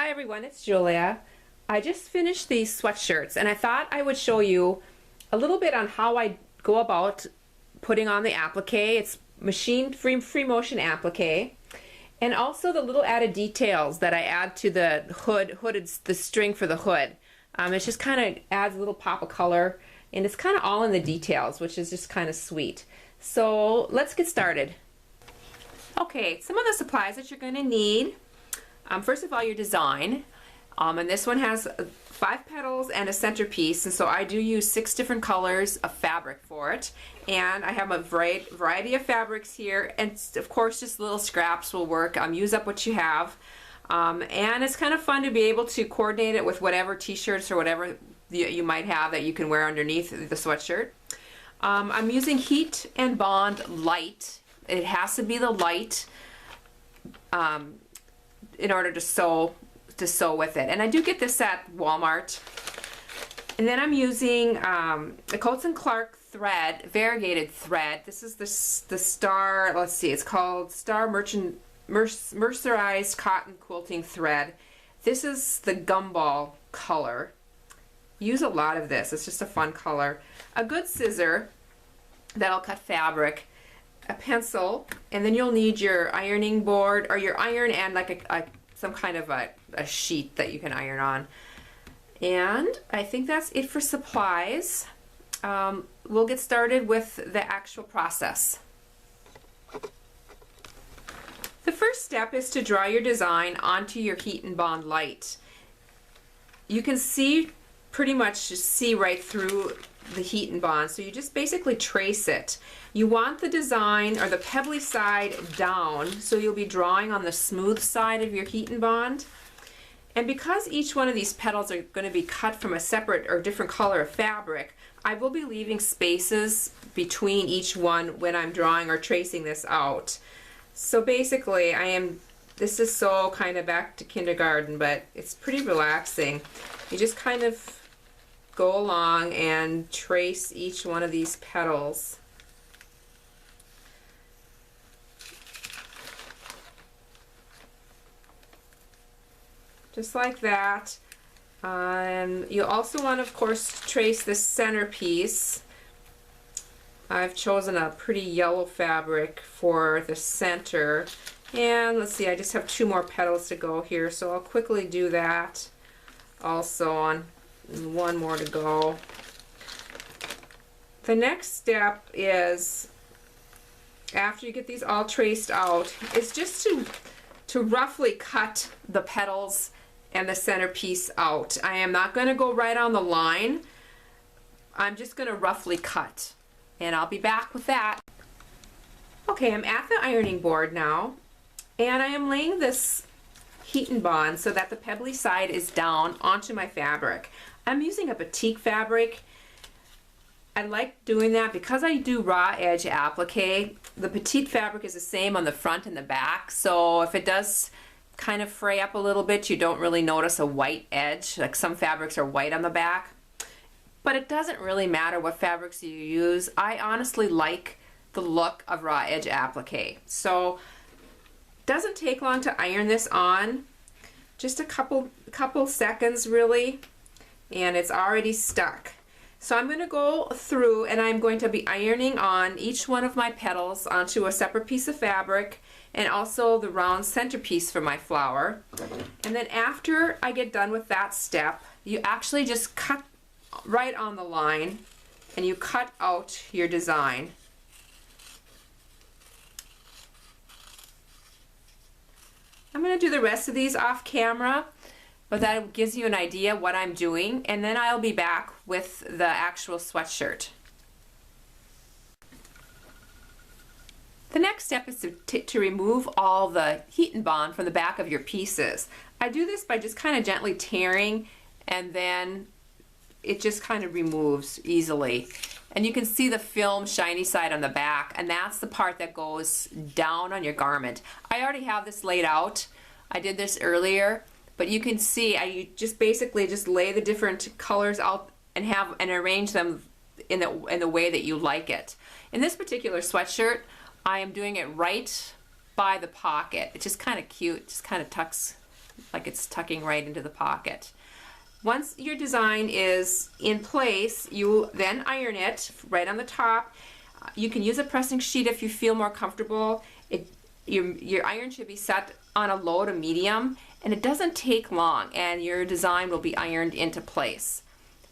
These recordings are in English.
Hi everyone, it's Julia. I just finished these sweatshirts and I thought I would show you a little bit on how I go about putting on the applique. It's machine free motion applique, and also the little added details that I add to the hooded the string for the hood. It just kind of adds a little pop of color, and it's kind of all in the details, which is just kind of sweet. So let's get started. Okay, some of the supplies that you're going to need. First of all, your design, and this one has 5 petals and a centerpiece, and so I do use 6 different colors of fabric for it, and I have a variety of fabrics here, and of course just little scraps will work. Use up what you have, and it's kind of fun to be able to coordinate it with whatever t-shirts or whatever you might have that you can wear underneath the sweatshirt. I'm using Heat and Bond Light. It has to be the light in order to sew with it, and I do get this at Walmart. And then I'm using the Coats & Clark thread, variegated thread. This is the Star, let's see, it's called Star Mercerized Cotton Quilting Thread. This is the gumball color. Use a lot of this, it's just a fun color. A good scissor that'll cut fabric, a pencil, and then you'll need your ironing board or your iron and like some kind of a sheet that you can iron on. And I think that's it for supplies. We'll get started with the actual process. The first step is to draw your design onto your Heat and Bond Light. You can pretty much see right through the Heat and Bond, so you just basically trace it. You want the design or the pebbly side down, so you'll be drawing on the smooth side of your Heat and Bond. And because each one of these petals are going to be cut from a separate or different color of fabric, I will be leaving spaces between each one when I'm drawing or tracing this out. So basically this is so kind of back to kindergarten, but it's pretty relaxing. You just kind of go along and trace each one of these petals. Just like that. You also want, of course, to trace the centerpiece. I've chosen a pretty yellow fabric for the center. And let's see, I just have 2 more petals to go here, so I'll quickly do that. Also on 1 more to go. The next step is, after you get these all traced out, is just to roughly cut the petals and the centerpiece out. I am not going to go right on the line. I'm just going to roughly cut, and I'll be back with that. Okay, I'm at the ironing board now, and I am laying this Heat and Bond so that the pebbly side is down onto my fabric. I'm using a batik fabric. I like doing that because I do raw edge applique. The petite fabric is the same on the front and the back, so if it does kind of fray up a little bit, you don't really notice a white edge. Like some fabrics are white on the back, but it doesn't really matter what fabrics you use. I honestly like the look of raw edge applique. So it doesn't take long to iron this on, just a couple seconds really, and it's already stuck. So I'm going to go through and I'm going to be ironing on each one of my petals onto a separate piece of fabric, and also the round centerpiece for my flower. And then after I get done with that step, you actually just cut right on the line and you cut out your design. I'm going to do the rest of these off camera, but that gives you an idea what I'm doing, and then I'll be back with the actual sweatshirt. The next step is to remove all the Heat and Bond from the back of your pieces. I do this by just kind of gently tearing, and then it just kind of removes easily. And you can see the film shiny side on the back, and that's the part that goes down on your garment. I already have this laid out. I did this earlier, but you can see I just basically just lay the different colors out and arrange them in the way that you like it. In this particular sweatshirt, I am doing it right by the pocket. It's just kind of cute, just kind of tucks like it's tucking right into the pocket. Once your design is in place, you then iron it right on the top. You can use a pressing sheet if you feel more comfortable. Your iron should be set on a low to medium, and it doesn't take long, and your design will be ironed into place.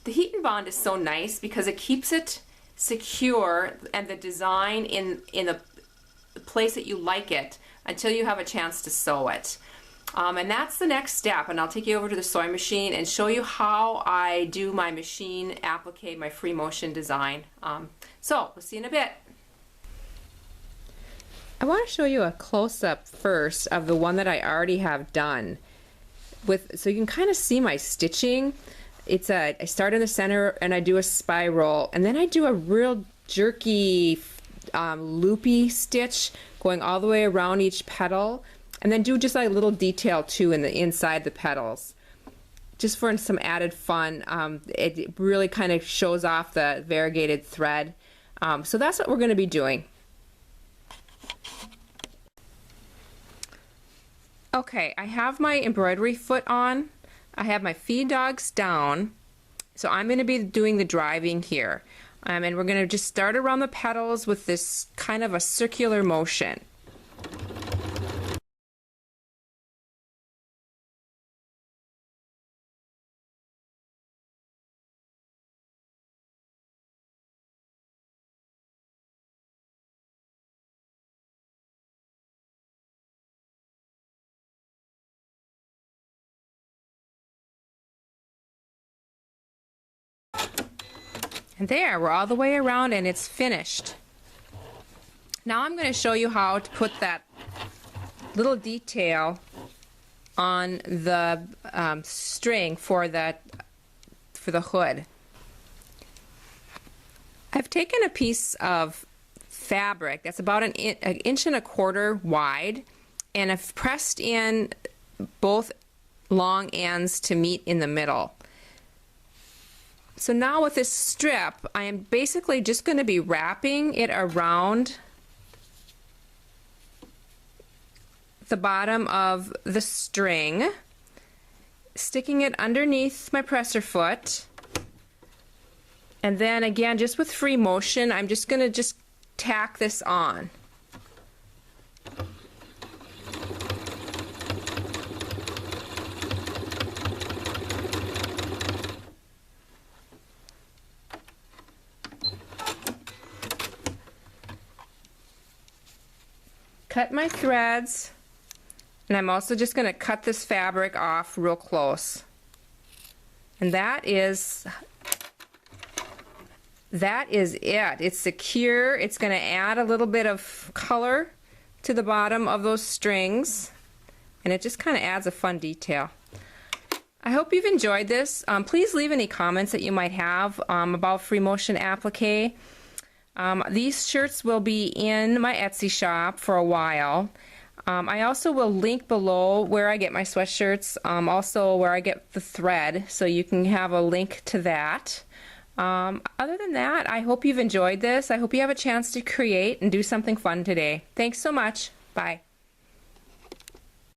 The heat and bond is so nice because it keeps it secure and the design in the place that you like it until you have a chance to sew it. And that's the next step, and I'll take you over to the sewing machine and show you how I do my machine applique, my free motion design. So we'll see you in a bit. I want to show you a close-up first of the one that I already have done, so you can kind of see my stitching. I start in the center and I do a spiral, and then I do a real jerky loopy stitch going all the way around each petal, and then do just like a little detail too in the inside the petals, just for some added fun. It really kind of shows off the variegated thread. So that's what we're going to be doing. Okay, I have my embroidery foot on. I have my feed dogs down. So I'm going to be doing the driving here. And we're going to just start around the petals with this kind of a circular motion. And there, we're all the way around and it's finished. Now I'm going to show you how to put that little detail on the string for the hood. I've taken a piece of fabric that's about an inch and a quarter wide, and I've pressed in both long ends to meet in the middle. So now with this strip, I am basically just going to be wrapping it around the bottom of the string, sticking it underneath my presser foot, and then again, just with free motion, I'm just going to tack this on. Cut my threads, and I'm also just going to cut this fabric off real close. And that is it. It's secure. It's going to add a little bit of color to the bottom of those strings, and it just kind of adds a fun detail. I hope you've enjoyed this. Please leave any comments that you might have about free motion applique. These shirts will be in my Etsy shop for a while. I also will link below where I get my sweatshirts, also where I get the thread, so you can have a link to that. Other than that, I hope you've enjoyed this. I hope you have a chance to create and do something fun today. Thanks so much. Bye.